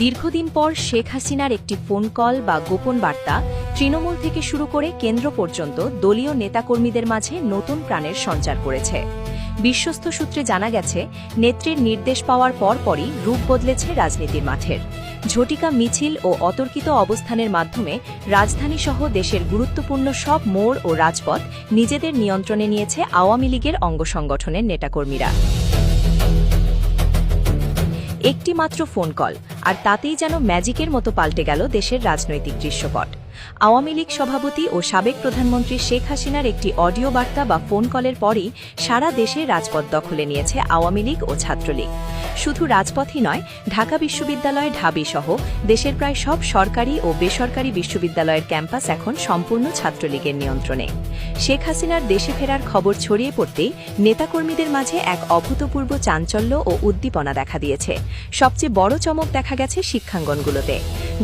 দীর্ঘদিন পর শেখ হাসিনার একটি ফোন কল বা গোপন বার্তা তৃণমূল থেকে শুরু করে কেন্দ্র পর্যন্ত দলীয় নেতাকর্মীদের মাঝে নতুন প্রাণের সঞ্চার করেছে। বিশ্বস্ত সূত্রে জানা গেছে, নেত্রীর নির্দেশ পাওয়ার পরপরই রূপ বদলেছে রাজনীতির মাঠের। ঝটিকা মিছিল ও অতর্কিত অবস্থানের মাধ্যমে রাজধানীসহ দেশের গুরুত্বপূর্ণ সব মোড় ও রাজপথ নিজেদের নিয়ন্ত্রণে নিয়েছে আওয়ামী লীগের অঙ্গ সংগঠনের নেতাকর্মীরা। একটি মাত্র ফোন কল, আর তাতেই যেন ম্যাজিকের মতো পাল্টে গেল দেশের রাজনৈতিক দৃশ্যপট। আওয়ামী লীগ সভাপতি ও সাবেক প্রধানমন্ত্রী শেখ হাসিনার একটি অডিও বার্তা বা ফোন কলের পরই সারা দেশে রাজপথ দখলে নিয়েছে আওয়ামী লীগ ও ছাত্রলীগ। শুধু রাজপথই নয়, ঢাকা বিশ্ববিদ্যালয় ঢাবি সহ দেশের প্রায় সব সরকারি ও বেসরকারি বিশ্ববিদ্যালয়ের ক্যাম্পাস এখন সম্পূর্ণ ছাত্রলীগের নিয়ন্ত্রণে। শেখ হাসিনার দেশে ফেরার খবর ছড়িয়ে পড়তেই নেতাকর্মীদের মাঝে এক অভূতপূর্ব চাঞ্চল্য ও উদ্দীপনা দেখা দিয়েছে। সবচেয়ে বড় চমক দেখা গেছে শিক্ষাঙ্গনগুলোতে।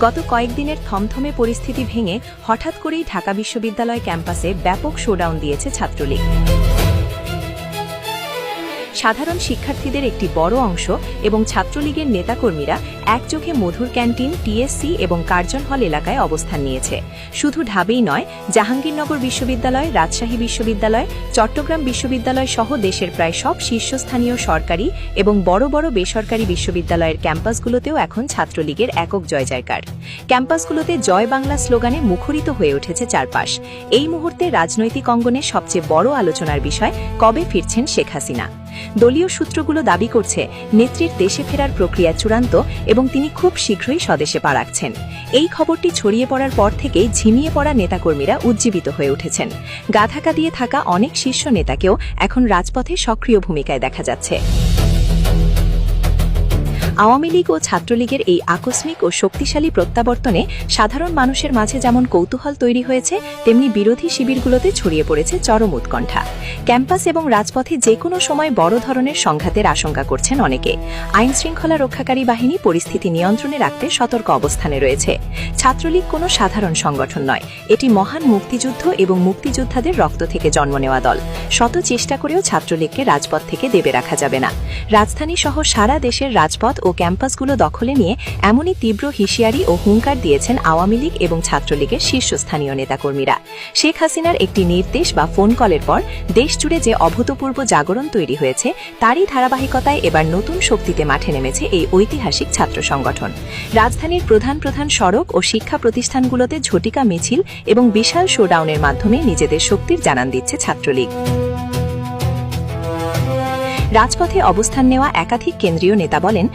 গত কয়েকদিনের থমথমে পরিস্থিতি ভেঙে হঠাৎ করেই ঢাকা বিশ্ববিদ্যালয় ক্যাম্পাসে ব্যাপক শোডাউন দিয়েছে ছাত্রলীগ। সাধারণ শিক্ষার্থীদের একটি বড় অংশ এবং ছাত্রলীগের নেতাকর্মীরা একযোগে মধুর ক্যান্টিন, টিএসসি এবং কার্জন হল এলাকায় অবস্থান নিয়েছে। শুধু ঢাবেই নয়, জাহাঙ্গীরনগর বিশ্ববিদ্যালয়, রাজশাহী বিশ্ববিদ্যালয়, চট্টগ্রাম বিশ্ববিদ্যালয় সহ দেশের প্রায় সব শীর্ষস্থানীয় সরকারি এবং বড় বড় বেসরকারি বিশ্ববিদ্যালয়ের ক্যাম্পাসগুলোতেও এখন ছাত্রলীগের একক জয়জয়কার। ক্যাম্পাসগুলোতে জয় বাংলা স্লোগানে মুখরিত হয়ে উঠেছে চারপাশ। এই মুহূর্তে রাজনৈতিক অঙ্গনে সবচেয়ে বড় আলোচনার বিষয়, কবে ফিরছেন শেখ হাসিনা। দলীয় সূত্রগুলো দাবি করছে, নেত্রীর দেশে ফেরার প্রক্রিয়া চূড়ান্ত এবং তিনি খুব শীঘ্রই স্বদেশে পা রাখছেন। এই খবরটি ছড়িয়ে পড়ার পর থেকেই ঝিমিয়ে পড়া নেতাকর্মীরা উজ্জীবিত হয়ে উঠেছেন। গা ঢাকা দিয়ে থাকা অনেক শীর্ষ নেতাকেও এখন রাজপথে সক্রিয় ভূমিকায় দেখা যাচ্ছে। আওয়ামী লীগ ও ছাত্রলীগের এই আকস্মিক ও শক্তিশালী প্রত্যাবর্তনে সাধারণ মানুষের মাঝে যেমন কৌতূহল তৈরি হয়েছে, তেমনি বিরোধী শিবিরগুলোতে ছড়িয়ে পড়েছে চরম উৎকণ্ঠা। ক্যাম্পাস এবং রাজপথে যে কোনো সময় বড় ধরনের সংঘাতের আশঙ্কা করছেন অনেকে। আইন শৃঙ্খলা রক্ষাকারী বাহিনী পরিস্থিতি নিয়ন্ত্রণে রাখতে সতর্ক অবস্থানে রয়েছে। ছাত্রলীগ কোনো সাধারণ সংগঠন নয়, এটি মহান মুক্তিযুদ্ধ এবং মুক্তিযোদ্ধাদের রক্ত থেকে জন্ম নেওয়া দল। শত চেষ্টা করেও ছাত্রলীগকে রাজপথ থেকে দেবে রাখা যাবে না। রাজধানী সহ সারা দেশের রাজপথ ও ক্যাম্পাসগুলো দখলে নিয়ে এমনই তীব্র হুঁশিয়ারি ও হুঙ্কার দিয়েছেন আওয়ামী লীগ এবং ছাত্রলীগের শীর্ষস্থানীয় নেতাকর্মীরা। শেখ হাসিনার একটি নির্দেশ বা ফোন কলের পর দেশ জুড়ে যে অভূতপূর্ব জাগরণ তৈরি হয়েছে, তারই ধারাবাহিকতায় এবার নতুন শক্তিতে মাঠে নেমেছে এই ঐতিহাসিক ছাত্র সংগঠন। রাজধানীর প্রধান প্রধান সড়ক ও শিক্ষা প্রতিষ্ঠানগুলোতে ঝটিকা মিছিল এবং বিশাল শোডাউনের মাধ্যমে নিজেদের শক্তির জানান দিচ্ছে ছাত্রলীগ। রাজপথে অবস্থান নেওয়া একাধিক কেন্দ্রীয় নেতা বলেন,